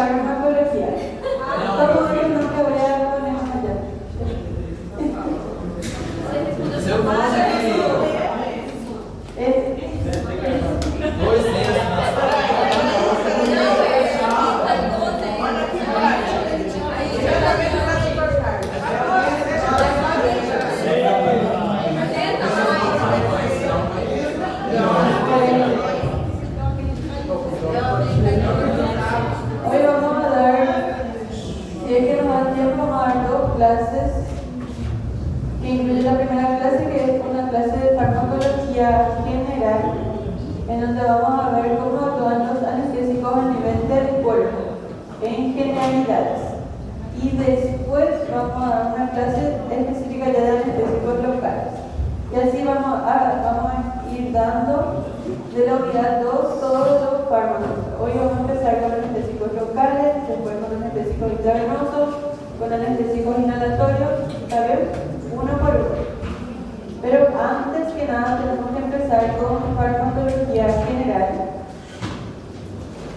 farmacología. ¿Cómo es el nombre? Voy a poner allá. Hoy vamos a dar, si es que nos da tiempo, vamos a dar dos clases, que incluye la primera clase, que es una clase de farmacología general, en donde vamos a ver cómo actúan los anestésicos a nivel del cuerpo, en generalidades. Y después vamos a dar una clase específica ya de anestésicos locales. Y así vamos a ir dando de la unidad 2 todos los fármacos. Hoy vamos a empezar con anestésicos locales, después con anestésicos intravenosos, con anestésicos inhalatorios, ¿saben? Uno por uno. Pero antes que nada tenemos que empezar con farmacología general,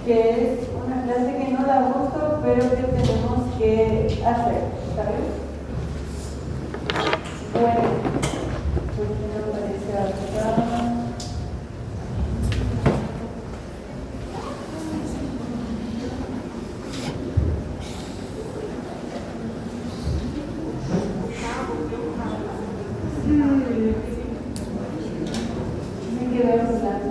que es una clase que no da gusto, pero que tenemos que hacer, ¿saben? Bueno, ¿por qué no aparece acá? Me quedé en blanco.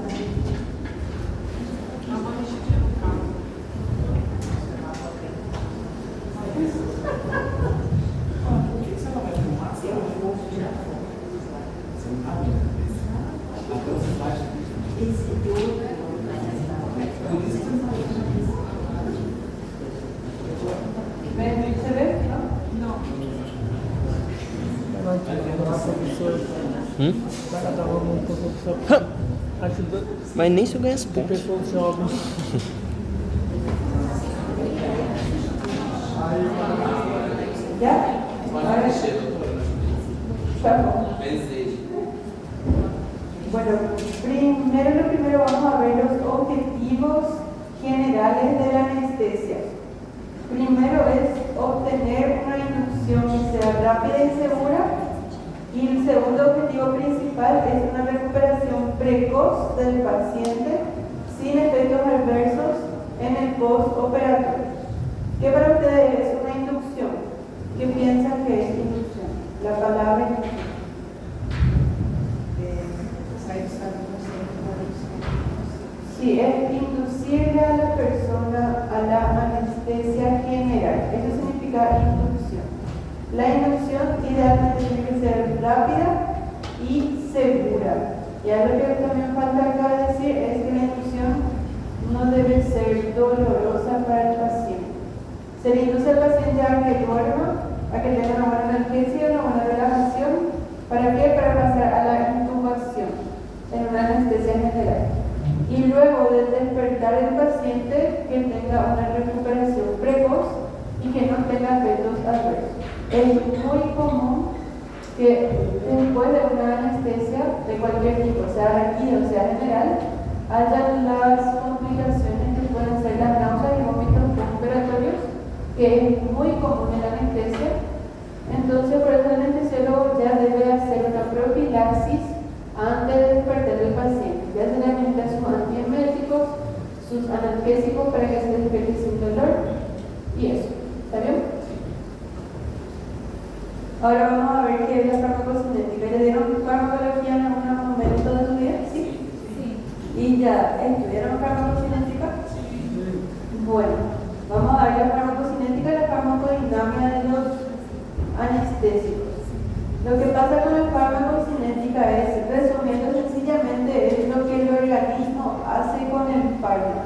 ¿Se ve? No. Mas nem se eu ganhasse pontos. ¿Ya? Bueno, lo primero vamos a ver los objetivos generales de la anestesia. Primero es obtener una inducción que sea rápida y segura. Y el segundo objetivo principal es una recuperación precoz del paciente sin efectos adversos en el postoperatorio. ¿Qué para ustedes es una inducción? ¿Qué piensan que es inducción? La palabra inducción. Sí, es inducirle a la persona a la anestesia general. Eso significa inducción. La inducción idealmente tiene que ser rápida y segura. Y algo que también falta acá decir es que la inducción no debe ser dolorosa para el paciente. Se le induce al paciente a que duerma, a que tenga una buena analgesia, una buena relajación. ¿Para qué? Para pasar a la intubación en una anestesia general. Y luego de despertar el paciente, que tenga una recuperación precoz y que no tenga efectos adversos. Es muy común que después de una anestesia de cualquier tipo, sea raquídea o sea general, hayan las complicaciones que pueden ser las náuseas y vómitos postoperatorios, que es muy común en la anestesia. Entonces, por eso el anestesiólogo ya debe hacer una profilaxis antes de despertar el paciente. Ya se le administra sus antieméticos, sus analgésicos para que se despierte sin dolor y eso. ¿Está bien? Ahora vamos a ver qué es la farmacocinética. ¿Le dieron farmacología en algún momento de su vida? ¿Sí? Sí. ¿Y ya estudiaron farmacocinética? Sí. Bueno, vamos a ver la farmacocinética y la farmacodinamia de los anestésicos. Lo que pasa con la farmacocinética es, resumiendo sencillamente, es lo que el organismo hace con el fármaco.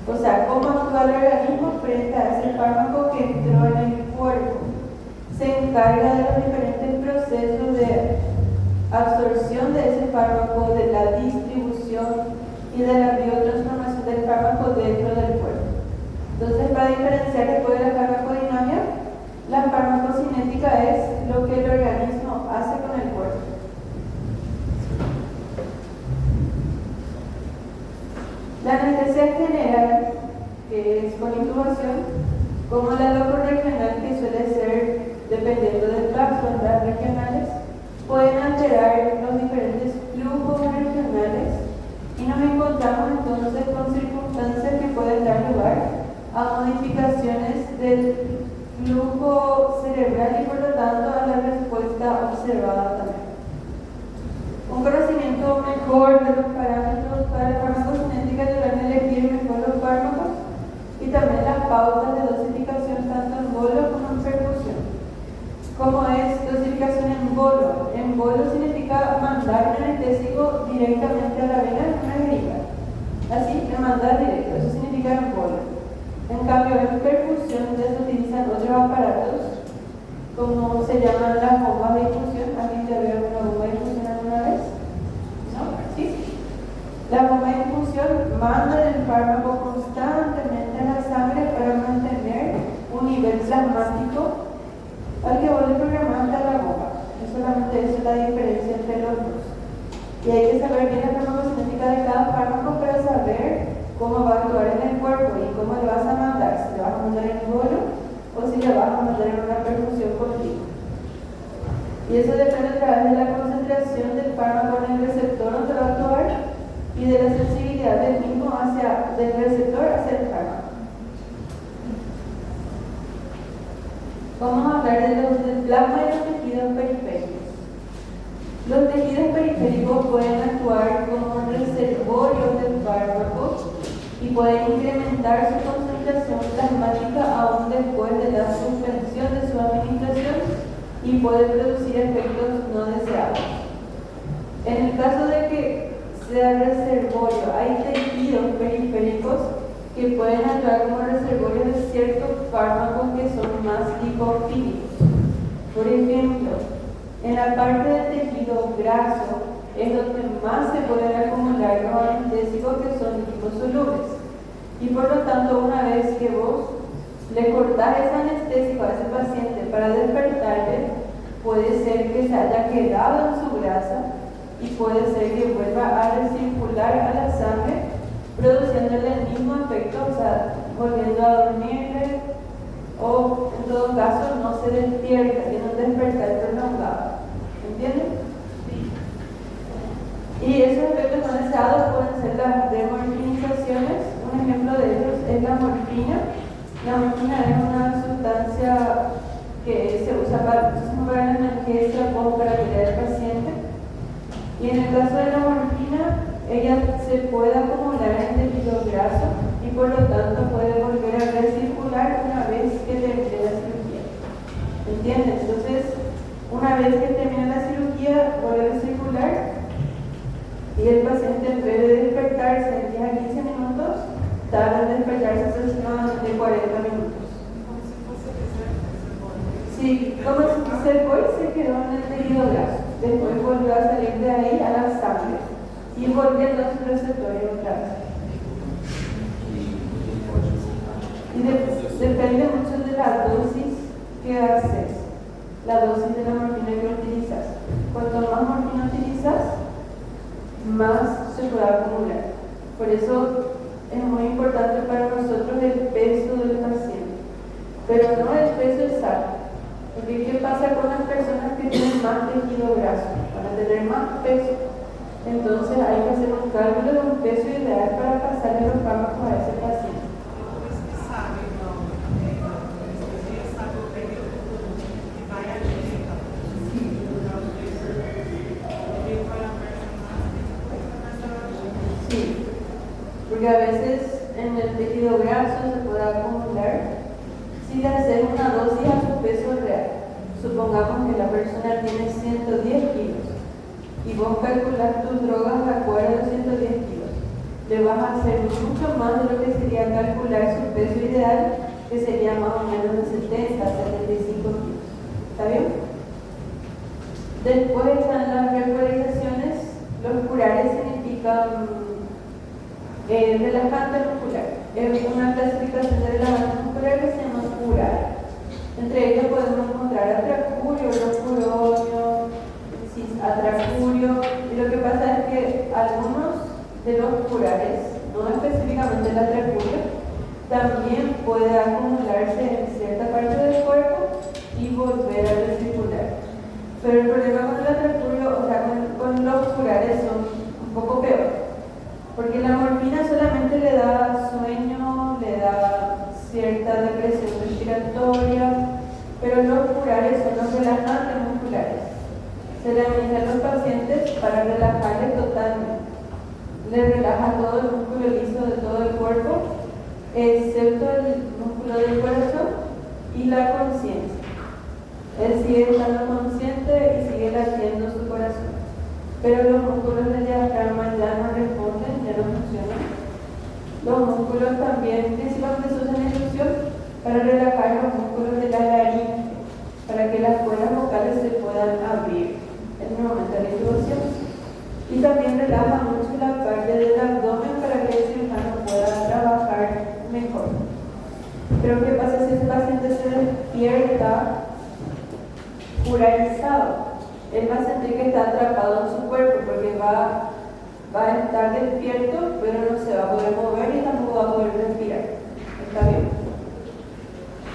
O sea, cómo actúa el organismo frente a ese fármaco que entró en el cuerpo. Se encarga de los diferentes procesos de absorción de ese fármaco, de la distribución y de la biotransformación del fármaco dentro del cuerpo. Entonces, para diferenciar después de la farmacodinamia, la farmacocinética es lo que el organismo hace con el cuerpo. La anestesia general, que es con intubación, como la locorregional, que suele ser, dependiendo del caso, en las regionales, pueden alterar los diferentes flujos regionales y nos encontramos entonces con circunstancias que pueden dar lugar a modificaciones del flujo cerebral y por lo tanto a la respuesta observada también. Un conocimiento mejor de los parámetros para la farmacocinética ayudará a elegir mejor los fármacos y también las pautas de dosificación tanto en bolo como en perfusión. ¿Cómo es dosificación en bolo? En bolo significa mandar un anestésico directamente a la vena en una jeringa. Así, que mandar directo, eso significa en bolo. En cambio, en perfusión ya se utilizan otros aparatos, como se llaman las bombas de infusión. ¿Alguien ya vio una bomba de infusión alguna vez? ¿No? ¿Sí? La bomba de infusión manda el fármaco constantemente a la sangre para mantener un nivel plasmático al que vos le programaste a la bomba. Solamente eso es la diferencia entre los dos. Y hay que saber bien la farmacocinética de cada fármaco para saber cómo va a actuar en el cuerpo y cómo le vas a mandar, si le vas a mandar en bolo o si le vas a mandar en una perfusión continua. Y eso depende a través de la concentración del fármaco en el receptor donde va a actuar y de la sensibilidad del mismo del receptor hacia el fármaco. Vamos a hablar del plasma y los tejidos periféricos. Los tejidos periféricos pueden actuar como reservorios del fármaco y pueden incrementar su concentración plasmática aún después de la suspensión de su administración y puede producir efectos no deseados. En el caso de que sea reservorio, hay tejidos periféricos que pueden actuar como reservorios de ciertos fármacos que son más lipofílicos. Por ejemplo, en la parte del tejido graso es donde más se pueden acumular los anestésicos que son liposolubles. Y por lo tanto, una vez que vos le cortás ese anestésico a ese paciente para despertarle, puede ser que se haya quedado en su grasa y puede ser que vuelva a recircular a la sangre, produciéndole el mismo efecto, o sea, volviendo a dormirle, o en todo caso no se despierta, tiene un despertar prolongado. ¿Entienden? Sí. Y esos efectos no deseados pueden ser las demorfinizaciones. Un ejemplo de ellos es la morfina. La morfina es una sustancia que se usa para la analgesia o para cuidar al paciente. Y en el caso de la morfina, ella se puede acumular en el tejido graso y por lo tanto puede volver a recircular una vez que termine la cirugía. ¿Entienden? Entonces, una vez que termina la cirugía, vuelve a recircular y el paciente, en vez de despertarse en 10 a 15 minutos, tarda en despertarse aproximadamente 40 minutos. Sí, como si se quedó en el tejido graso. Después volvió a salir de ahí a la sangre y volviendo a su receptorio otra vez. Y depende mucho de la dosis que haces, la dosis de la morfina que utilizas. Cuanto más morfina utilizas, más se puede acumular. Por eso es muy importante para nosotros el peso del paciente, pero no el peso exacto. Porque ¿qué pasa con las personas que tienen más tejido graso? Van a tener más peso. Entonces hay que hacer un cálculo de un peso ideal para pasarle los fármacos a ese paciente. Sí, porque a veces en el tejido graso se puede acumular si le hacer una dosis a su peso real. Supongamos que la persona tiene 110 kilos y vos calculas tus drogas de acuerdo a los 110 kilos. Le vas a hacer mucho más de lo que sería calcular su peso ideal, que sería más o menos de 70 a 75 kilos. ¿Está bien? Después están las regularizaciones. Los curares significan relajante muscular. Es una clasificación de relajante muscular que se llama curar. Entre ellos podemos encontrar atracurio, locuronio, atracurio, y lo que pasa es que algunos de los curares, no específicamente el atracurio, también puede acumularse en cierta parte del cuerpo y volver a recircular. Pero el problema con el atracurio, o sea, con los curales son un poco peor. Porque la morfina solamente le da sueño, le da cierta depresión respiratoria, pero los curales son los relajantes musculares. Se le administran a los pacientes para relajarles totalmente. Le relaja todo el músculo liso de todo el cuerpo, excepto el músculo del corazón y la conciencia. Él sigue estando consciente y sigue latiendo su corazón. Pero los músculos del diafragma ya no responden, ya no funcionan. Los músculos también principalmente se usan en inducción para relajar los músculos de la laringe, para que las cuerdas vocales se puedan abrir en el momento de la intubación. Y también relaja mucho la parte del abdomen para que el cirujano pueda trabajar mejor. Pero ¿qué pasa si ese paciente se despierta curalizado? Él va a sentir que está atrapado en su cuerpo porque va a estar despierto, pero no se va a poder mover y tampoco va a poder respirar. ¿Está bien?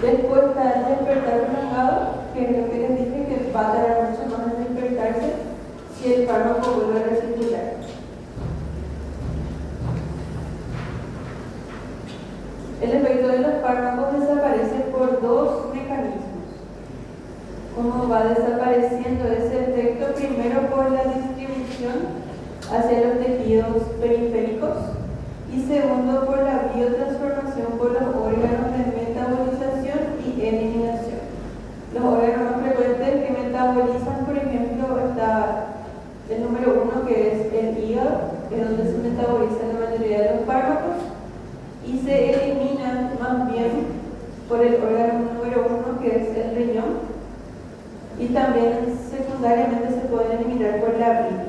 Después está el despertar prolongado, que es lo que les dije, que va a tardar mucho más en despertarse si el fármaco vuelve a recircular. El efecto de los fármacos desaparece por dos mecanismos. ¿Cómo va desapareciendo ese efecto? Primero por la distribución hacia los tejidos periféricos y segundo por la biotransformación por los órganos de metabolización y eliminación. Los órganos más frecuentes que metabolizan, por ejemplo, está el número 1, que es el hígado, que es donde se metabolizan la mayoría de los fármacos, y se eliminan más bien por el órgano número 1, que es el riñón, y también secundariamente se pueden eliminar por la bilis,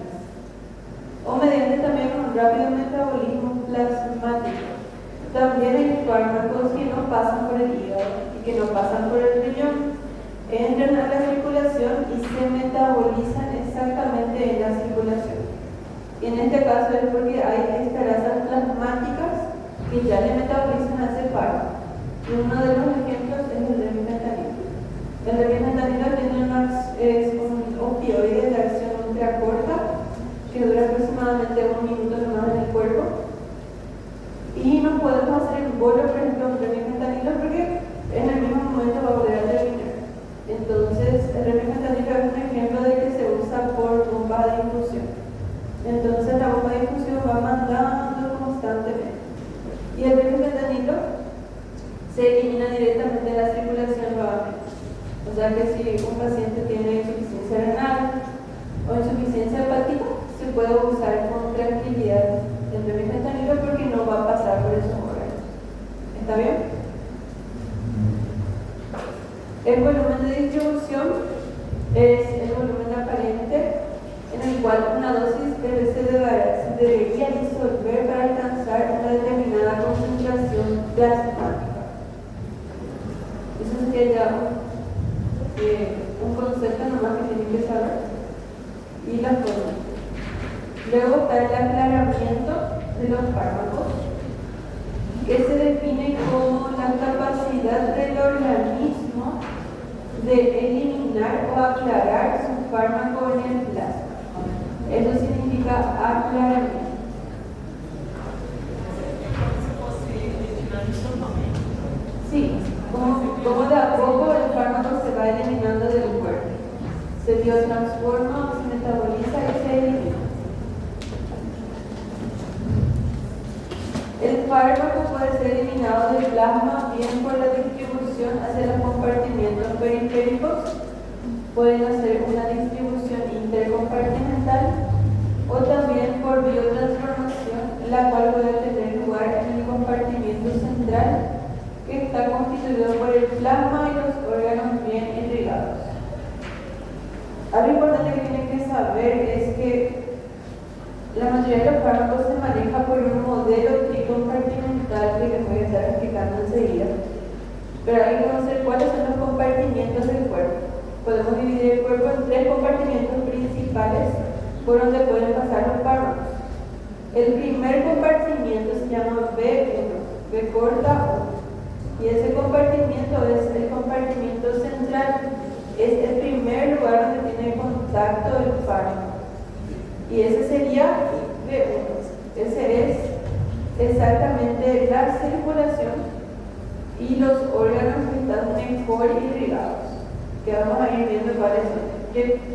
o mediante también un rápido metabolismo plasmático. También hay fármacos que no pasan por el hígado y que no pasan por el riñón, entran a la circulación y se metabolizan exactamente en la circulación. Y en este caso es porque hay esterasas plasmáticas que ya le metabolizan a ese fármaco. Y uno de los ejemplos es el remifentanilo. El remifentanilo es un opioide de acción ultracorta que dura aproximadamente 1 minuto nomás en el cuerpo. Y no podemos hacer el bolo, por ejemplo, con remifentanilo porque en el mismo momento va a volver a terminar. Entonces, el remifentanilo es un ejemplo de que se usa por bomba de infusión. Entonces, la bomba de infusión va mandando constantemente. Y el remifentanilo se elimina directamente de la circulación nuevamente. O sea que si un paciente tiene insuficiencia renal o insuficiencia hepática, se puede usar con tranquilidad el remifentanilo porque no va a pasar por esos órganos. ¿Está bien? El volumen de distribución es el volumen aparente en el cual una dosis se debería disolver para alcanzar una determinada concentración plasmática. Eso sería ya un concepto nomás que tienen que saber. Y la forma. Luego está el aclaramiento de los fármacos, que se define como la capacidad del organismo de eliminar o aclarar su fármaco en el plasma. Eso significa aclaramiento. Sí, como de a poco el fármaco se va eliminando del cuerpo. Se biotransforma, se metaboliza y se elimina. El fármaco puede ser eliminado del plasma bien por la distribución hacia los compartimientos periféricos, pueden hacer una distribución intercompartimental o también por biotransformación, la cual puede tener lugar en el compartimiento central que está constituido por el plasma y los órganos bien irrigados. Algo importante que tienen que saber es que la mayoría de los fármacos se maneja por un modelo tricompartimental que les voy a estar explicando enseguida. Pero hay que conocer cuáles son los compartimientos del cuerpo. Podemos dividir el cuerpo en 3 compartimientos principales por donde pueden pasar los fármacos. El primer compartimiento se llama B1, B corta 1. Y ese compartimiento es el compartimiento central. Es el primer lugar donde tiene contacto el fármaco. Y ese sería B1. Ese es exactamente la circulación y los órganos que están mejor irrigados. Que vamos a ir viendo cuáles son.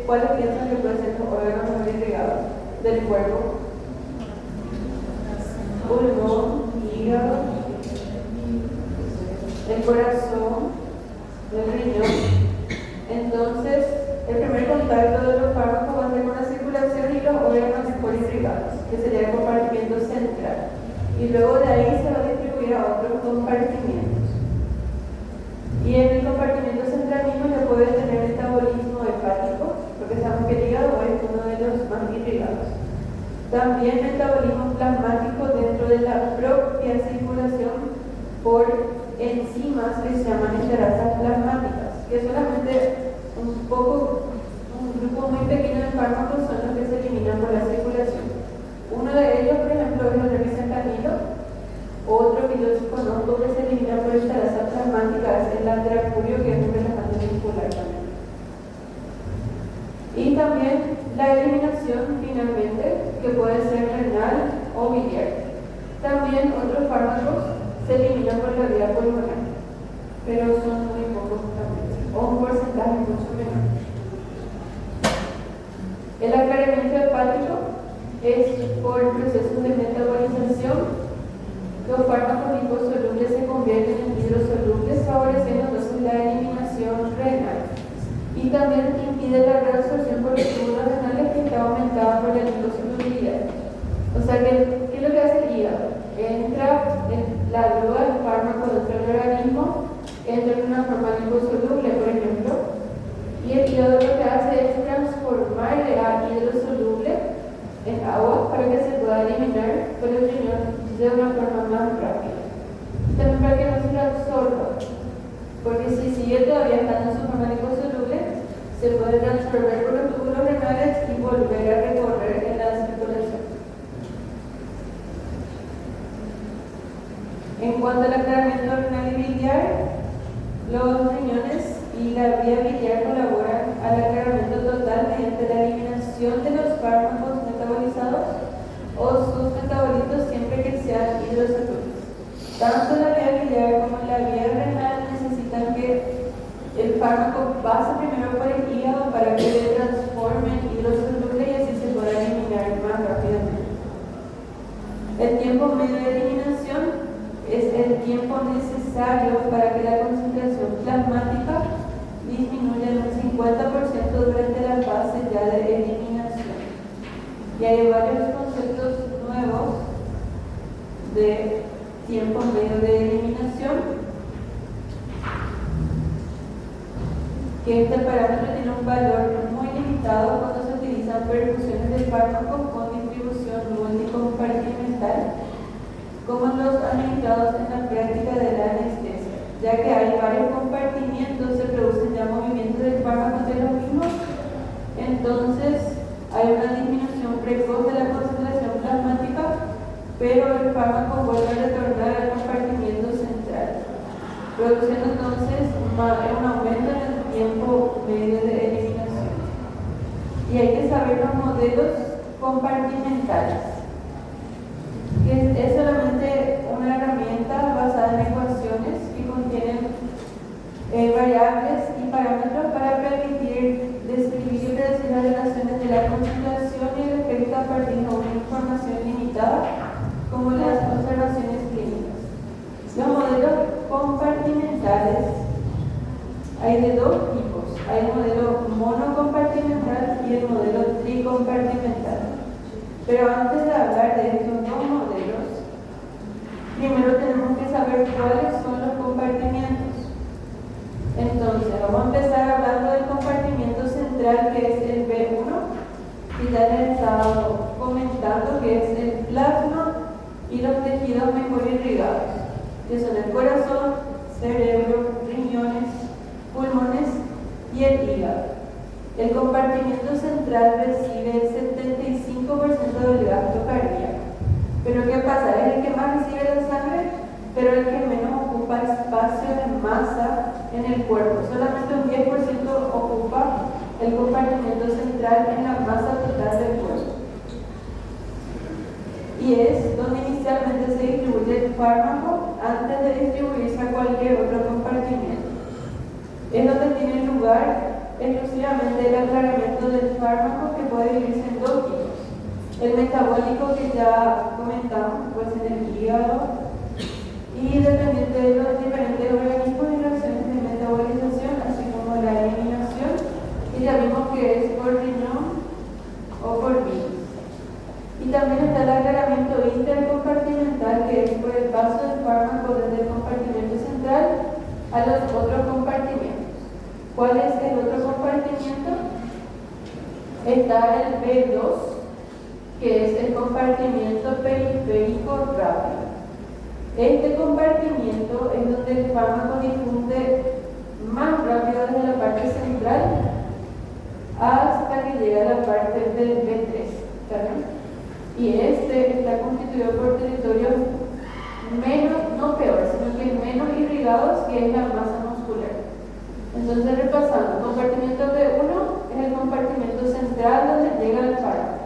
¿Cuáles piensan que pueden ser los órganos mejor irrigados del cuerpo? Pulmón, hígado, el corazón, el riñón. Entonces, el primer contacto de los fármacos va a ser con la circulación y los órganos mejor irrigados, que sería el compartimiento central. Y luego de ahí se va a distribuir a otros compartimientos. Y en el compartimiento central mismo se puede tener metabolismo hepático, porque sabemos que el hígado es uno de los más irrigados. También metabolismo plasmático dentro de la propia circulación por enzimas que se llaman esterasas plasmáticas, que solamente un grupo muy pequeño de fármacos son los que se eliminan por la circulación. Uno de ellos, por ejemplo, es el revisentanilo. Otro que yo conozco que se elimina por esterasas plasmáticas es el antracurio, que es un relajante muscular también. Y también la eliminación, finalmente, que puede ser renal o biliar. También otros fármacos se eliminan por la vía pulmonar, pero son muy pocos también, o un porcentaje mucho menor. El aclaramiento hepático es por procesos de metabolización. Los fármacos liposolubles se convierten en hidrosolubles, favoreciendo entonces la eliminación renal. Y también impide la reabsorción por los túbulos renales, que está aumentada por la liposolubilidad. O sea, ¿qué es lo que hace el hígado? Entra la droga, el fármaco dentro del organismo, entra en una forma liposoluble, por ejemplo, y el hígado lo que hace es transformarle a hidrosoluble en agua para que se pueda eliminar por el riñón de una forma más rápida. También para que no se absorba, porque si sigue todavía estando en su forma liposoluble, se puede transformar por los túbulos renales y volver a recorrer en la circulación. En cuanto al aclaramiento renal y biliar, los riñones y la vía biliar colaboran al aclaramiento total mediante la eliminación de los fármacos metabolizados o sus metabolitos siempre que sean hidrosolubles. Tanto la vía biliar como la vía renal necesitan que el fármaco pase primero por el hígado para que se transforme en hidrosoluble y así se pueda eliminar más rápidamente. El tiempo medio de eliminación es el tiempo necesario para que la concentración plasmática disminuya en un 50% durante la fase ya de eliminación. Y hay varios conceptos nuevos de tiempo medio de eliminación, que este parámetro tiene un valor muy limitado cuando se utilizan perfusiones de fármacos con distribución multicompartimental, como los administrados en la práctica de la anestesia, ya que hay varios compartimientos, se producen ya movimientos del fármaco entre los mismos, entonces hay una disminución precoz de la concentración plasmática, pero el fármaco vuelve a retornar al compartimiento central, produciendo entonces un aumento en el tiempo medio de eliminación. Y hay que saber los modelos compartimentales, que es solamente una herramienta basada en ecuaciones que contienen variables y parámetros para permitir describir y predecir las relaciones de la concentración y el efecto a partir de una información limitada, como las observaciones clínicas. Los modelos compartimentales hay de dos tipos. Hay el modelo monocompartimental y el modelo tricompartimental. Pero antes de hablar de estos dos modelos, primero tenemos que saber cuáles son los compartimientos. Entonces, vamos a empezar hablando del compartimiento central, que es el B1, que ya les he estado comentando, que es el plasma y los tejidos mejor irrigados, que son el corazón, cerebro, riñones, pulmones y el hígado. El compartimiento central recibe el 75% del gasto cardíaco. Pero ¿qué pasa? Es el que más recibe la sangre, pero el que menos ocupa espacio espacio de masa en el cuerpo. Solamente un 10% ocupa el compartimento central en la masa total del cuerpo. Y es donde inicialmente se distribuye el fármaco antes de distribuirse a cualquier otro compartimento. Es donde tiene lugar exclusivamente el aclaramiento del fármaco, que puede dividirse en dos tipos. El metabólico, que ya comentamos, pues en el hígado, y dependiente de los diferentes organismos y reacciones de metabolización, así como la eliminación, que ya vimos que es por riñón o por bilis. Y también está el aclaramiento intercompartimental, que es por el paso del fármaco desde el compartimento central a los otros compartimentos. ¿Cuál es el otro compartimento? Está el B2, que es el compartimento periférico rápido. Este compartimiento es donde el fármaco difunde más rápido desde la parte central hasta que llega a la parte del B3. ¿Está bien? Y este está constituido por territorios menos, no peores, sino que menos irrigados, que es la masa muscular. Entonces, repasando, compartimento B1 es el compartimento central donde llega el fármaco.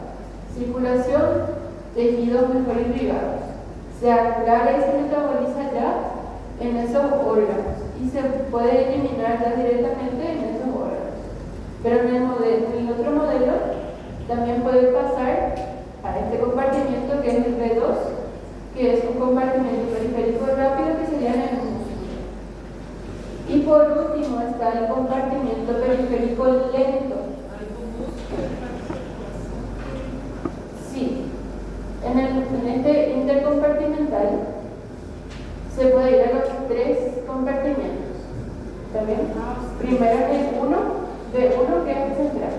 Circulación, tejidos mejor irrigados. Se aclara y se metaboliza ya en esos órganos y se puede eliminar ya directamente en esos órganos. Pero en el otro modelo también puede pasar a este compartimiento, que es el B2, que es un compartimento periférico rápido, que sería en el músculo. Y por último está el compartimiento periférico lento. Sí. En este intercompartimental se puede ir a los 3 compartimentos. ¿Está bien? Primero el B1, que es el central.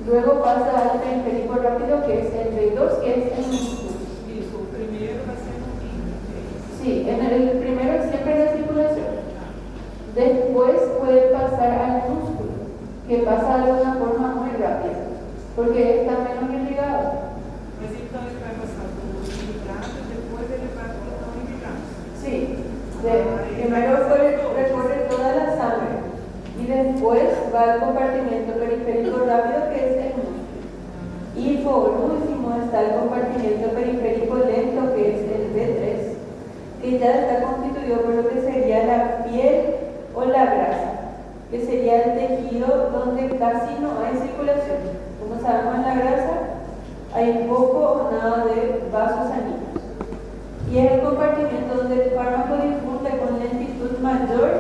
Luego pasa al periférico rápido, que es el B2, que es el músculo. ¿Y su primero va a ser un Sí, el primero siempre es la circulación. Después puede pasar al músculo, que pasa de una forma muy rápida, porque está menos irrigado. Mas então ele vai passar por hidrato, depois ele vai por não hidrato. Sí, primero recorre toda la sangre y después va al compartimento periférico rápido, que es el músculo. Y por último está el compartimento periférico lento, que es el B3, que ya está constituido por lo que sería la piel o la grasa, que sería el tejido donde casi no hay circulación. Como sabemos, en la grasa hay poco o nada de vasos sanguíneos. Y es el compartimento donde el fármaco difunde con lentitud mayor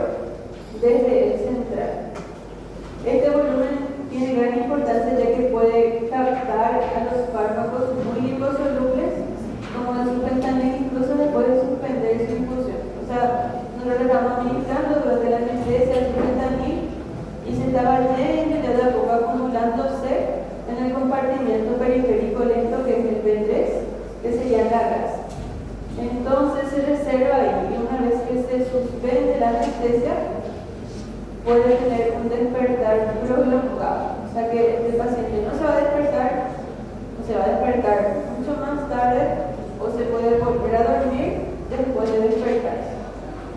desde el central. Este volumen tiene gran importancia, ya que puede captar a los fármacos muy liposolubles, como el suspendán, incluso después de suspender su infusión. O sea, nosotros le estamos administrando durante la anestesia el suspendán y se estaba yendo y de a poco acumulándose en el compartimento periférico lento, que es el B3, que sería la grasa. Entonces se reserva ahí, y una vez que se suspende la anestesia, puede tener un despertar prolongado. O sea que el paciente no se va a despertar, o se va a despertar mucho más tarde, o se puede volver a dormir después de despertarse.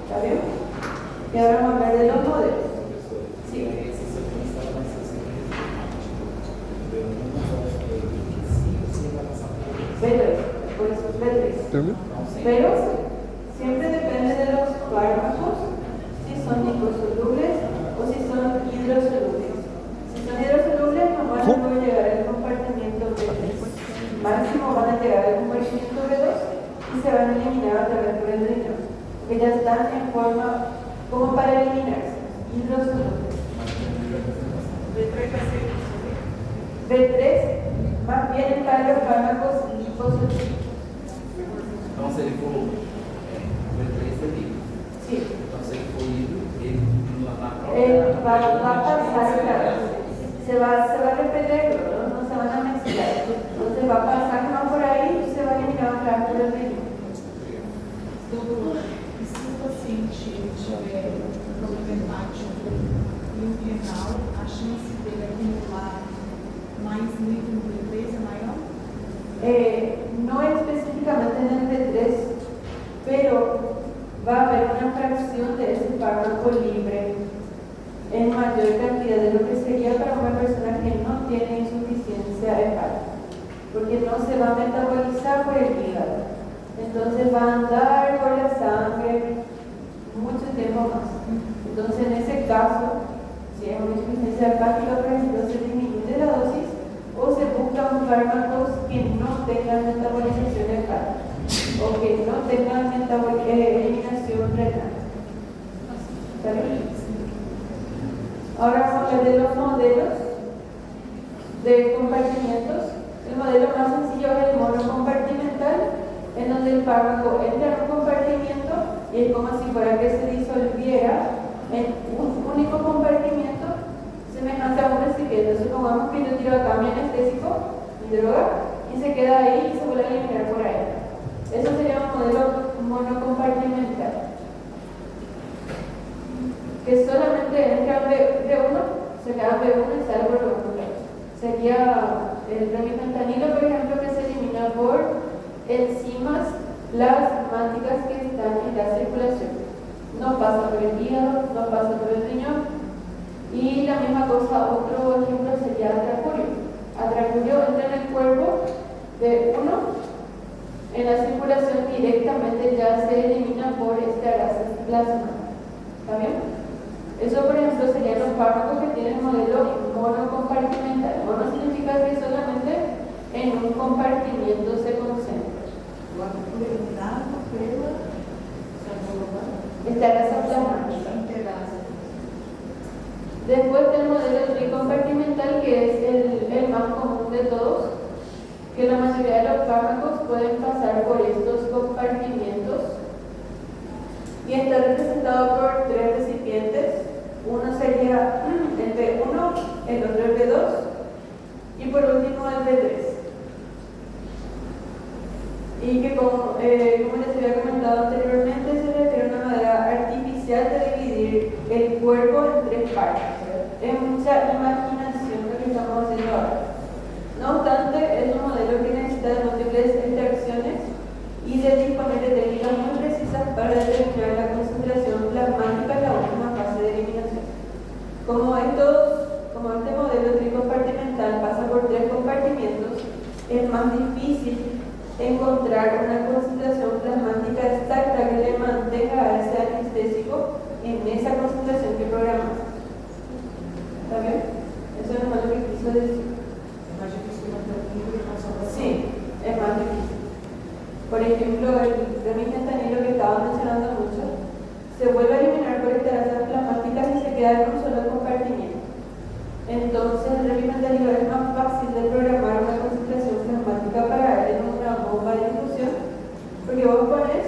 ¿Está bien? Y ahora vamos a hablar de los modelos. Sí. Por eso B3. Pero siempre depende de los fármacos, si son liposolubles o si son hidrosolubles. Si son hidrosolubles, no van a poder llegar al compartimiento B3. Máximo van a llegar al compartimiento B2 y se van a eliminar a través del riñón, porque ya están en forma como para eliminarse. Hidrosolubles. B3 más bien es para los fármacos liposolubles. Então, se ele for B3 é líquido. Sí. Então, se ele for líquido, ele na própria. Va a pasar otra vez. Se va a repetir, no se van a mezclar. Entonces va a pasar más por ahí y se va a eliminar otra vez por el riñón. Doutor, e se o paciente tiver problema hepático e um renal, a chance dele acumular mais líquido no B3 é maior? No específicamente en el B3, pero va a haber una fracción de ese fármaco libre en mayor cantidad de lo que sería para una persona que no tiene insuficiencia hepática, porque no se va a metabolizar por el hígado, entonces va a andar por la sangre mucho tiempo más. Entonces en ese caso, si es una insuficiencia hepática, por ejemplo, se disminuye la dosis o se buscan fármacos que no tengan metabolización hepática o que no tengan eliminación renal. ¿Está bien? Ahora vamos a hablar de los modelos de compartimientos. El modelo más sencillo es el monocompartimental, en donde el fármaco entra en un compartimiento y es como si fuera que se disolviera en un único compartimiento semejante a un recipiente. Entonces, supongamos que yo tiro acá mi anestésico, mi droga, y se queda ahí y se vuelve a eliminar por ahí. Eso sería un modelo monocompartimental, que solamente entra B1, se queda B1 y sale por B1. Sería el remifentanilo, por ejemplo, que se elimina por enzimas plasmáticas que están en la circulación. No pasa por el hígado, no pasa por el riñón. Y la misma cosa, otro ejemplo sería atracurio. Atracurio entra en el cuerpo B1, en la circulación directamente ya se elimina por estearasis plasmática. ¿Está bien? Eso, por ejemplo, serían los fármacos que tienen modelo monocompartimental. Mono significa que solamente en un compartimiento se concentra. Estearasa plasmática. Después del modelo tricompartimental, que es el más común de todos, que la mayoría de los fármacos pueden pasar por estos compartimientos y está representado por tres recipientes. Uno sería el B1, el otro el B2 y por último el B3. Y que como les había comentado anteriormente, se refiere a una manera artificial de dividir el cuerpo en tres partes. Es mucha imaginación lo que estamos haciendo ahora. No obstante, es un modelo que necesita de múltiples interacciones y de disponer de técnicas muy precisas para determinar la concentración plasmática en la última fase de eliminación. Como este modelo tricompartimental pasa por tres compartimientos, es más difícil encontrar una concentración plasmática exacta que le mantenga a ese anestésico en esa concentración que programamos. ¿Está bien? Eso es lo que quiso decir. Sí, es más difícil. Por ejemplo, el remifentanilo que estaba mencionando mucho, se vuelve a eliminar por estearasas plasmáticas y se queda en un solo compartimiento. Entonces, el remifentanilo es más fácil de programar una concentración plasmática para él en una bomba de infusión, porque vos pones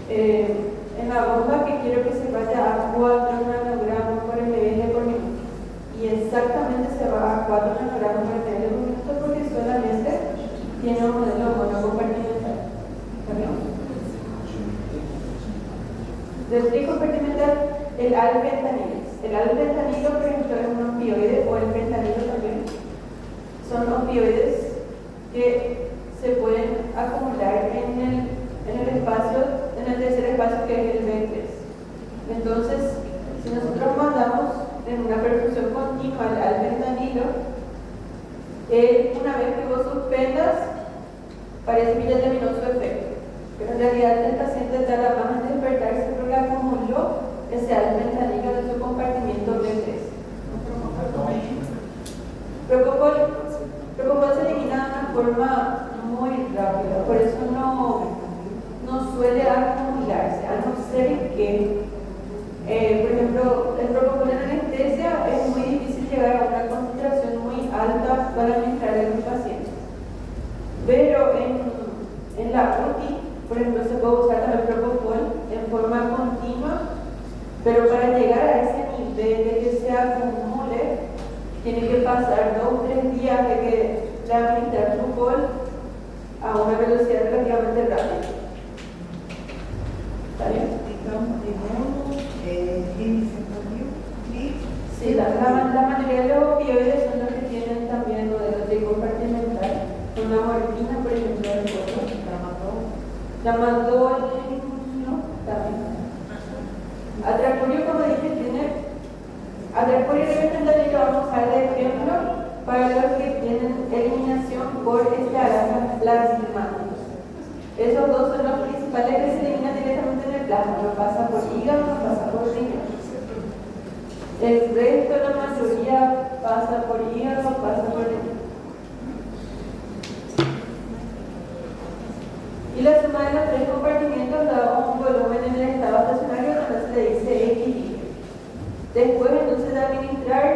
en la bomba que quiero que se vaya a 4 nanogramos por ml por minuto. Y exactamente se va a 4 nanogramos por ml por minuto porque solamente tiene un modelo monocompartimental. ¿Está bien? Del tricompartimental, el alfentanilo. El alfentanilo, por ejemplo, es un opioide, o el fentanilo también. Son opioides que se pueden acumular en el espacio, en el tercer espacio que es el B3. Entonces, si nosotros mandamos en una perfusión continua al fentanilo, una vez que vos suspendas, parece que ya terminó su efecto. Pero en realidad el paciente tarda más en despertarse porque acumuló ese alfentanilo de su compartimiento B3. Propofol se elimina de una forma muy rápida, por eso no suele acumularse, a no ser que, por ejemplo, el propofol en anestesia es muy difícil llegar a una concentración muy alta para administrar en un paciente. Pero en la UTI, por ejemplo, se puede usar también propofol en forma continua, pero para llegar a ese nivel de que se acumule, tiene que pasar 2 o 3 días de que le administrar propofol a una velocidad relativamente rápida. ¿Está bien? Sí, la mayoría de los opioides son los que tienen también modelo tricompartimental. Con la morfina, por ejemplo, el tramadol, no, también. Atracurio, como dije, atracurio y lo vamos a usar de ejemplo para los que tienen eliminación por esclerosas plasmáticos. Esos dos son los principales que se eliminan directamente en el plasma, no pasa por hígado, no pasa por riñón. El resto, la mayoría, pasa por hígado, pasa por riñón. Y la suma de los tres compartimientos da un volumen en el estado estacionario donde se le dice equilibrio. Después entonces de administrar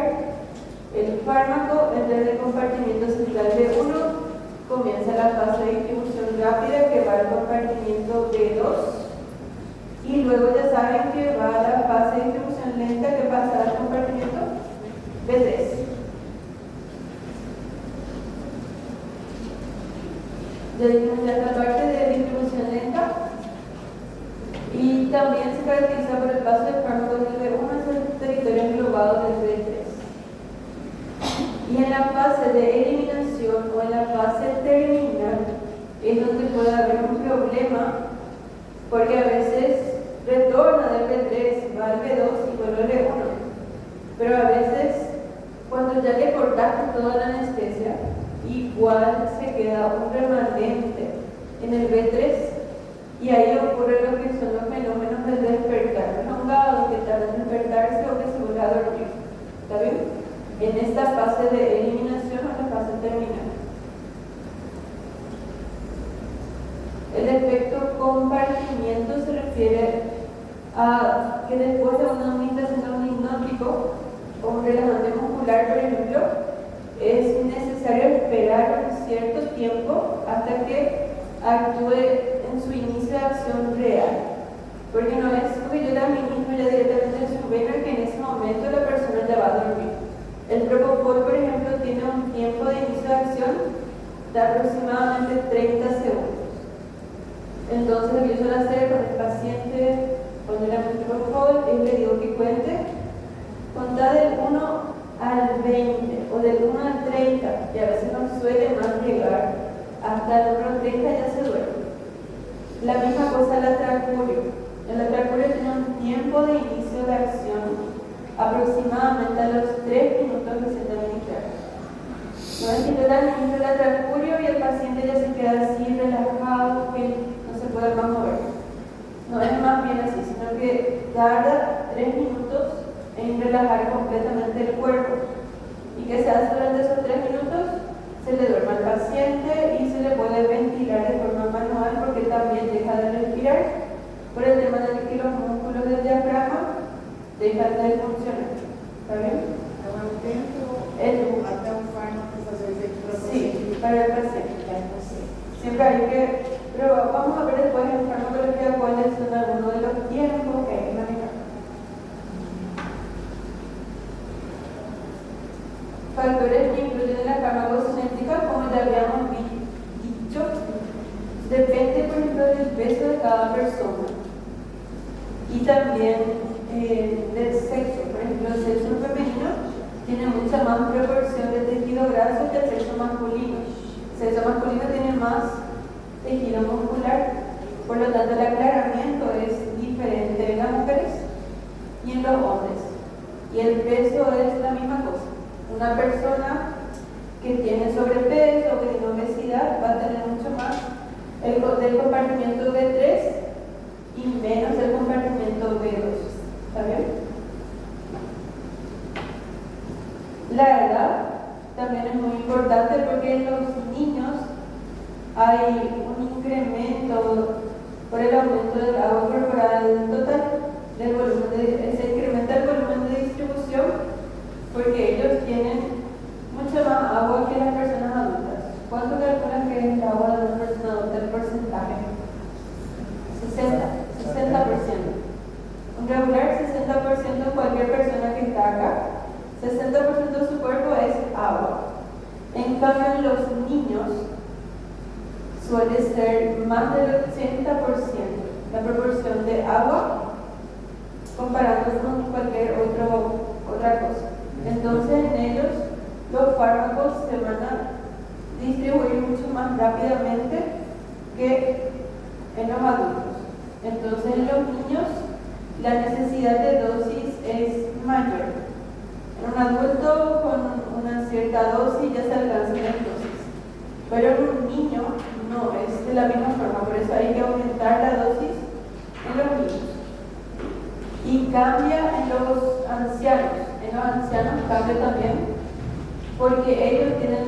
el fármaco entre el compartimento central B1, comienza la fase de distribución rápida que va al compartimento B2 y luego ya saben que va a la fase de distribución lenta que pasa al compartimento B3. Ya dijimos ya esta parte de distribución lenta y también se caracteriza por el paso del fármaco del B1 hacia el territorio englobado del B3. Y en la fase de eliminación o en la fase terminal es donde puede haber un problema porque a veces retorna del B3, va al B2 y vuelve al B1. Pero a veces cuando ya le cortaste toda la anestesia, igual se queda un remanente en el B3 y ahí ocurre lo que son los fenómenos del despertar prolongado, que tardan en despertarse o que se vuelve a dormir. ¿Está bien? En esta fase de eliminación o en la fase terminal. El efecto compartimiento se refiere a que después de una administración de un hipnótico o un relajante muscular, por ejemplo, es necesario esperar un cierto tiempo hasta que actúe en su inicio de acción real. Porque no es que yo la administro ya directamente en su vena que en ese momento la persona ya va a dormir. El Propofol, por ejemplo, tiene un tiempo de inicio de acción de aproximadamente 30 segundos. Entonces, lo que yo suelo hacer con el paciente cuando le hago el Propofol es le digo que cuente, contá del 1 al 20 o del 1 al 30, y a veces no suele más llegar hasta el número 30 ya se duerme. La misma cosa el atracurio. El atracurio tiene un tiempo de inicio de acción aproximadamente a los 3 minutos recién de administrar. No es que yo le administro el atracurio y el paciente ya se queda así relajado, que no se puede más mover. No es más bien así, sino que tarda 3 minutos en relajar completamente el cuerpo. ¿Y qué se hace durante esos 3 minutos? Se le duerme al paciente y se le puede ventilar de forma manual porque también deja de respirar por el tema de que los músculos del diafragma dejan de funcionar. ¿Está bien? Até um fármaco fazer efeito para você. Sí, para el paciente. Siempre hay que, pero vamos a ver después en farmacología cuáles son algunos de los tiempos que hay que manejar. Factores que influyen en la farmacocinética, como ya habíamos dicho, depende, por ejemplo, del peso de cada persona y también del sexo. Por ejemplo, el sexo femenino tiene mucha más proporción de tejido graso que el sexo masculino. El sexo masculino tiene más tejido muscular, por lo tanto el aclaramiento es diferente en las mujeres y en los hombres. Y el peso es la misma cosa. Una persona que tiene sobrepeso o que tiene obesidad va a tener mucho más del compartimiento B3 y menos del compartimiento B2. ¿Está bien? La edad también es muy importante porque en los niños hay un incremento por el aumento del agua corporal total, del volumen se incrementa el volumen de distribución porque ellos tienen mucha más agua que las personas adultas. ¿Cuánto calculan que es el agua de una persona adulta? El porcentaje 60%. Un regular 60% de cualquier persona que está acá, 60% de su cuerpo es agua. En cambio, en los niños suele ser más del 80% la proporción de agua comparando con cualquier otra cosa. Entonces, en ellos los fármacos se van a distribuir mucho más rápidamente que en los adultos. Entonces, en los niños la necesidad de dosis es mayor. En un adulto con una cierta dosis ya se alcanzan las dosis, pero en un niño no es de la misma forma, por eso hay que aumentar la dosis en los niños. Y cambia en los ancianos. En los ancianos cambia también porque ellos tienen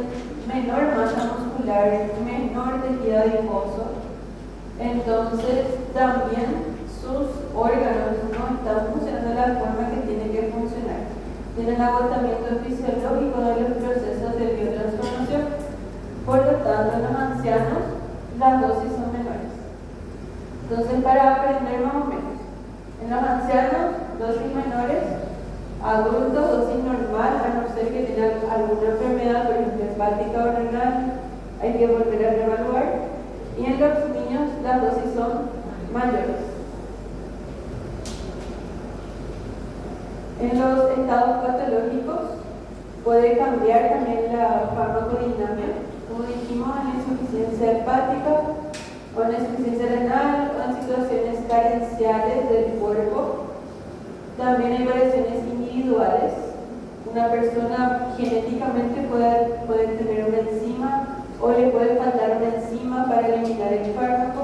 menor masa muscular, menor tejido adiposo, entonces también sus órganos no están funcionando de la forma que tienen que funcionar. Tienen agotamiento fisiológico de los procesos de biotransformación. Por lo tanto, en los ancianos las dosis son menores. Entonces, para aprender más o menos, en los ancianos, dosis menores, adultos, dosis normal, a no ser que tengan alguna enfermedad, por ejemplo, hepática o renal, hay que volver a reevaluar. Y en los niños, las dosis son mayores. En los estados patológicos puede cambiar también la farmacodinamia, como dijimos, en insuficiencia hepática o en insuficiencia renal o en situaciones carenciales del cuerpo. También hay variaciones individuales. Una persona genéticamente puede tener una enzima o le puede faltar una enzima para eliminar el fármaco.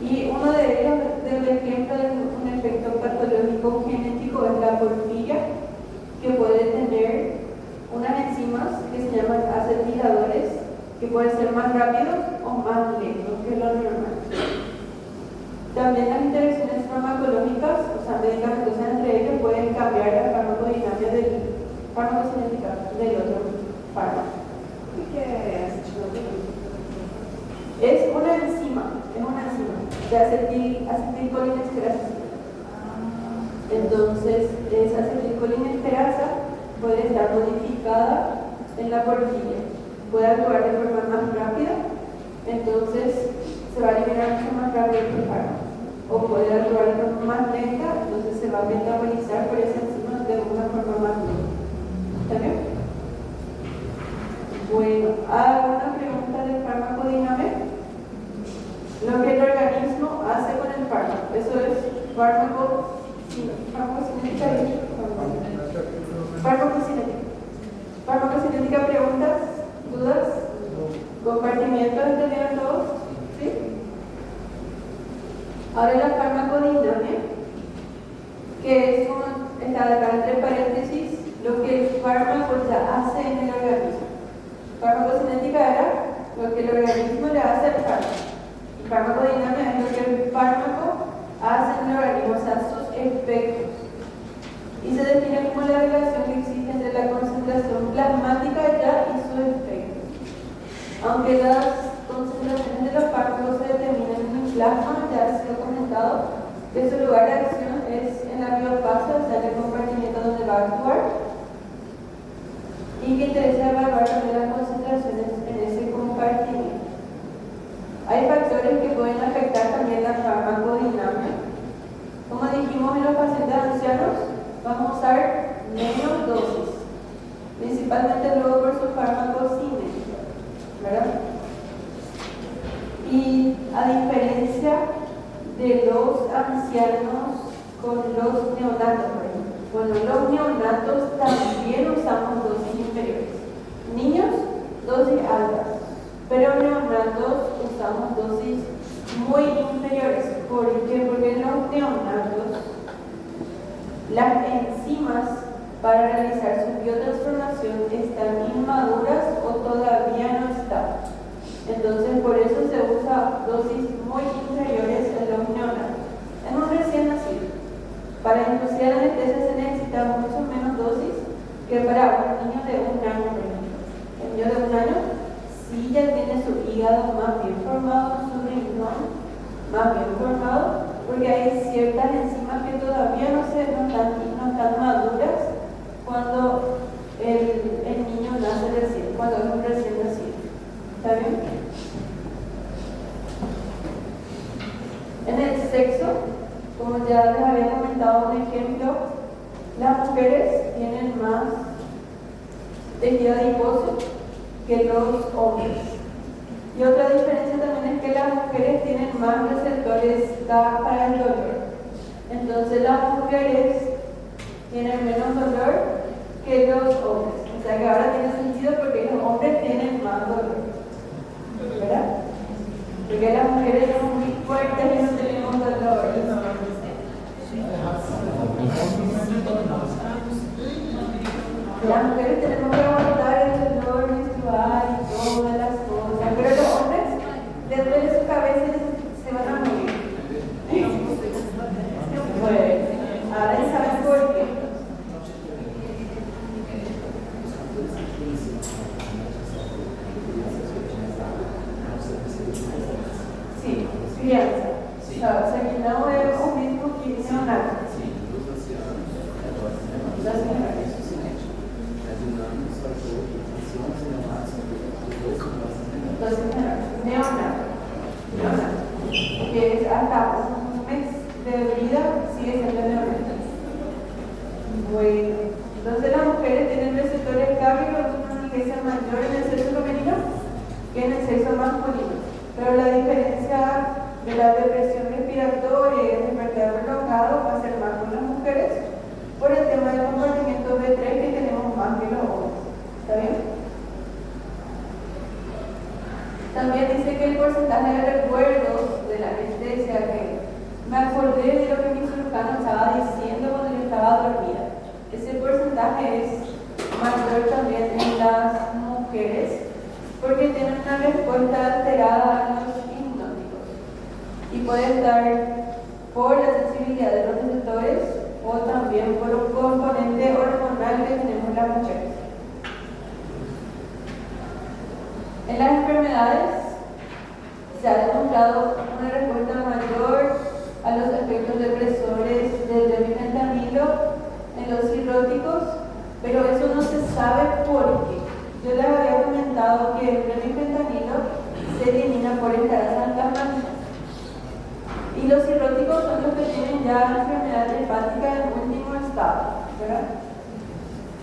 Y uno de ellos, del ejemplo de un efecto patológico genético, es la porfiria, que puede tener unas enzimas que se llaman acetiladores, que pueden ser más rápidos o más lentos que lo normal. También las interacciones farmacológicas, o sea, medicamentos entre ellos, pueden cambiar la farmacodinámica farmacocinética del otro fármaco. ¿Qué es acetilador? Es una enzima de acetilcolinesterasa. Entonces, esa acetilcolinesterasa puede estar modificada en la porfiria, puede actuar de forma más rápida, entonces se va a eliminar mucho más rápido el fármaco, o puede actuar de forma más lenta, entonces se va a metabolizar por esa enzima de una forma más lenta. ¿Está bien? Bueno, ¿alguna pregunta de farmacodinámica? Lo que el organismo hace con el fármaco, eso es farmacocinética. Farmacocinética, preguntas, dudas, compartimientos, ¿entendieron todos? ¿Sí? Ahora la farmacodinámica, que es como está acá entre paréntesis, lo que el fármaco ya hace en el organismo. Farmacocinética era lo que el organismo le hace al fármaco. Farmacodinámica es lo que el fármaco hace en el organismo, o sea, sus efectos. Y se define como la relación que existe entre la concentración plasmática ya y sus efectos. Aunque las concentraciones de los fármacos se determinan en el plasma, ya ha sido comentado, que su lugar de acción es en la biofase, o sea, en el compartimiento donde va a actuar, y que interesa evaluar también las concentraciones en ese compartimiento. Hay factores que pueden afectar también la farmacodinámica. Como dijimos, en los pacientes ancianos vamos a usar menos dosis, principalmente luego por sus fármacos cinéticos, ¿verdad? Y a diferencia de los ancianos con los neonatos, por ejemplo. Bueno, los neonatos también usamos dosis inferiores. Niños, dosis altas. Pero neonatos usamos dosis muy inferiores. ¿Por qué? Porque en los neonatos las enzimas para realizar su biotransformación están inmaduras o todavía no están. Entonces, por eso se usa dosis muy inferiores en los neonatos. En un recién nacido, para inducir anestesia se necesita mucho menos dosis que para un niño de un año, por ejemplo. El niño de un año sí ya tiene su hígado más bien formado, su riñón más bien formado, porque hay ciertas enzimas que todavía no están maduras cuando el niño nace recién, cuando es un recién nacido. ¿Está bien? En el sexo, como ya les había comentado un ejemplo, las mujeres tienen más tejido adiposo que los hombres. Y otra diferencia también es que las mujeres tienen más receptores K para el dolor. Entonces mujeres tienen menos dolor que los hombres. O sea que ahora tiene sentido porque los hombres tienen más dolor. ¿Verdad? Porque las mujeres somos muy fuertes y no tenemos dolor. Las mujeres tenemos que aguantar el dolor menstrual y todas las cosas, pero los hombres, les duele su cabeza y se van a morir. Bueno, ahora saben por qué. Sí, crianza. O sea que no es un mismo que neonato. Entonces, neonato, que es hasta un mes de vida, sigue siendo neonato. Bueno, entonces las mujeres tienen receptores gástricos con una riqueza mayor en el sexo femenino que en el sexo masculino. Pero la diferencia de la depresión respiratoria y el despertar prolongado va a ser más con las mujeres por el tema del comportamiento B3 que tenemos más que los hombres. ¿Está bien? También dice que el porcentaje de recuerdos de la anestesia, que me acordé de lo que mi cirujano estaba diciendo cuando yo estaba dormida. Ese porcentaje es mayor también en las mujeres porque tienen una respuesta alterada a los hipnóticos. Y puede estar por la sensibilidad de los receptores o también por un componente hormonal que tenemos las mujeres. En las enfermedades se ha demostrado una respuesta mayor a los efectos depresores del remifentanilo en los cirróticos, pero eso no se sabe por qué. Yo les había comentado que el remifentanilo se elimina por escalas altas y los cirróticos son los que tienen ya enfermedad hepática en último estado, ¿verdad?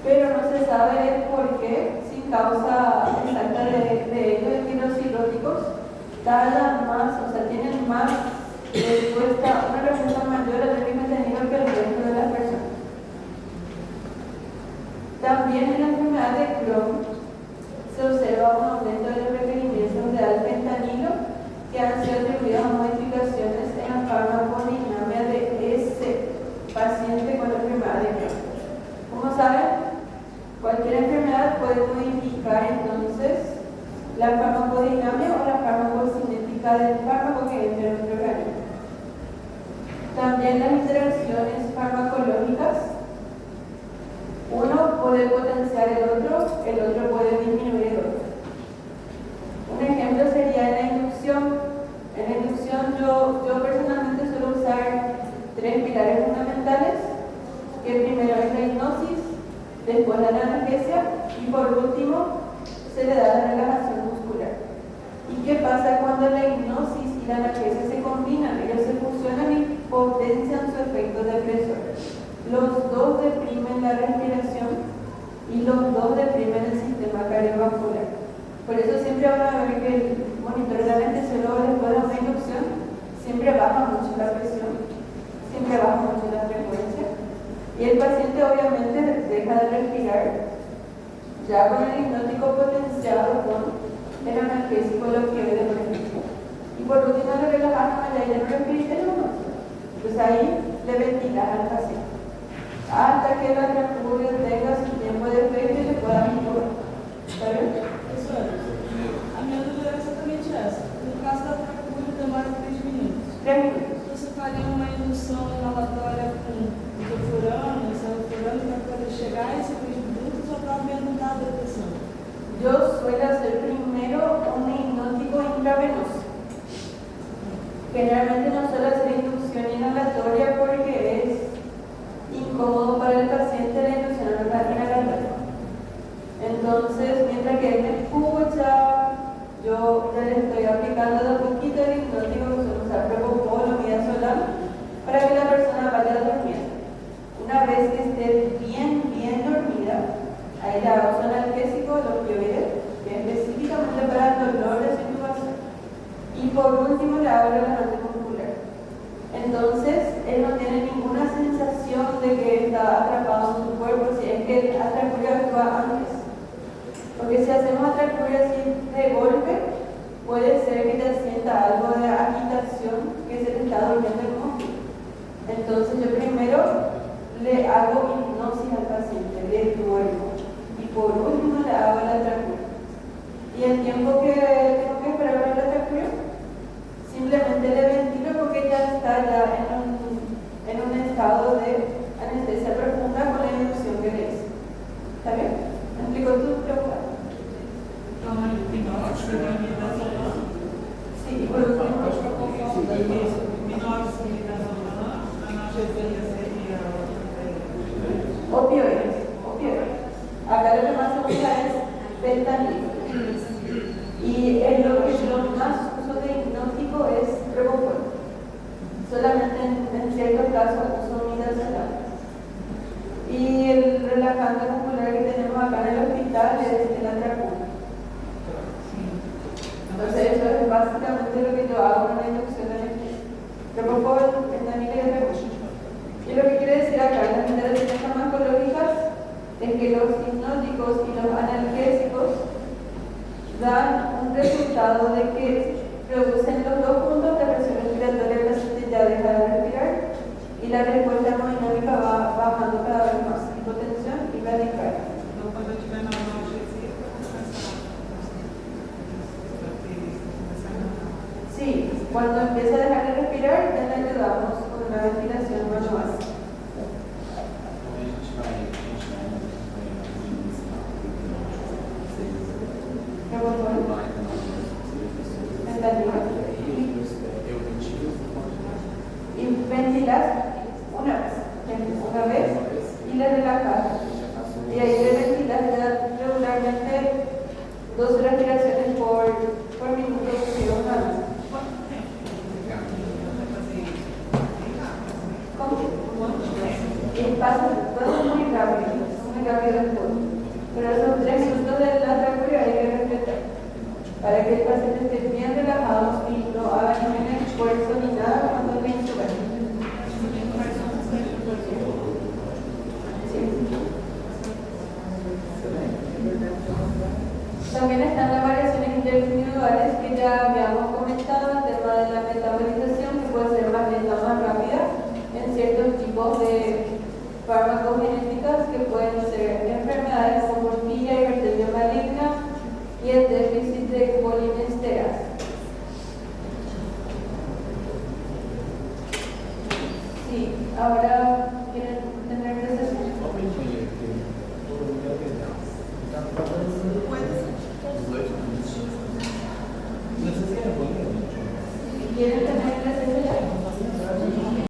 Pero no se sabe el por qué, sin causa exacta de ello, es que los cirróticos tardan más, o sea, tienen más respuesta, una respuesta mayor al remifentanilo que el resto de las personas. También en la enfermedad de Crohn se observa un aumento de los requerimientos de alfentanilo que han sido atribuidos a modificaciones en la farmacodinamia de ese paciente con la enfermedad de Crohn. Como saben, cualquier enfermedad puede modificar entonces la farmacodinamia o la farmacocinética del fármaco que entra en nuestro organismo. También las interacciones farmacológicas, uno puede potenciar el otro puede disminuir el otro. Un ejemplo sería en la inducción. En la inducción yo personalmente suelo usar 3 pilares fundamentales, que primero es la hipnosis, después la analgesia y por último se le da la relajación muscular. ¿Y qué pasa cuando la hipnosis y la analgesia se combinan? Ellos se fusionan y potencian su efecto depresor. Los dos deprimen la respiración y los dos deprimen el sistema cardiovascular. Por eso siempre van a ver que el monitor de anestesiólogo después de una inducción siempre baja mucho la presión, siempre baja mucho la frecuencia y el paciente obviamente deja de respirar ya con el hipnótico potenciado con el analgésico, lo que debe de. Y por último le relajaron a ella no respire más. Pues ahí le ventilas al paciente hasta que la transfusión tenga su tiempo de efecto y le pueda mejorar. ¿Está bien? Professora, a minha dúvida era exatamente essa. No caso da transfusão, demora 3 minutos. 3 minutos. Você faria uma indução inalatória com isofurano, salfurano, para poder chegar a esses 3 minutos ou para aumentar a depressão? Yo suelo hacer primero un hipnótico intravenoso. Generalmente no suelo hacer inducción inhalatoria porque es incómodo para el paciente la inducción inhalatoria. Entonces, mientras que él me escucha, yo ya le estoy aplicando de a poquito el hipnótico que suelo usar propofol o midazolam para que la persona vaya durmiendo. Una vez que esté bien dormida, ahí le hago su analgésico, el opioide, que es específicamente para el dolor de su intubación. Y por último le hago el relajante muscular. Entonces, él no tiene ninguna sensación ocurre así de golpe, puede ser que ya sienta algo de agitación, que se le está durmiendo el músculo. Entonces yo primero le hago hipnosis al paciente, le duermo y por último le hago la tracura. Y el tiempo que tengo que esperar para la tracura, simplemente le ventilo porque ya está en un estado de anestesia profunda con la inducción que le hice. ¿Está bien? ¿Me explico tu pregunta? Sí, y por último, opioides. Acá lo que más se usa es fentanilo. Y lo que yo más uso de hipnótico es propofol. Solamente en ciertos casos uso midazolam. Y el relajante muscular que tenemos acá en el hospital es el atracón. Entonces eso es básicamente lo que yo hago en la inducción de anestesia. Propofol, fentanilo y atracón. Y lo que quiere decir acá en las interacciones farmacológicas es que los hipnóticos y los analgésicos dan un resultado de que producen los dos puntos de presión respiratoria, el paciente ya deja de respirar y la respuesta hemodinámica va bajando cada vez más, hipotensión y bradicardia. Sí, cuando empieza a dejar de respirar, ya le ayudamos con una ventilación manual. Y ventilas una vez y le relajas. Y ahí le ventilas regularmente 2 respiraciones por minuto, que una vez. ¿Cómo? Y pasa todo muy rápido el todo. Pero esos 3 minutos de la tracura hay que respetar, para que el paciente esté bien relajado y no haga ningún esfuerzo ni nada cuando le intuban. También están las variaciones interindividuales que ya habíamos comentado, el tema de la metabolización, que puede ser más lenta, más rápida, en ciertos tipos de fármacos genéticos que pueden ser enfermedades como porfiria, hipertensión maligna y el déficit de colinesteras. Sí, ahora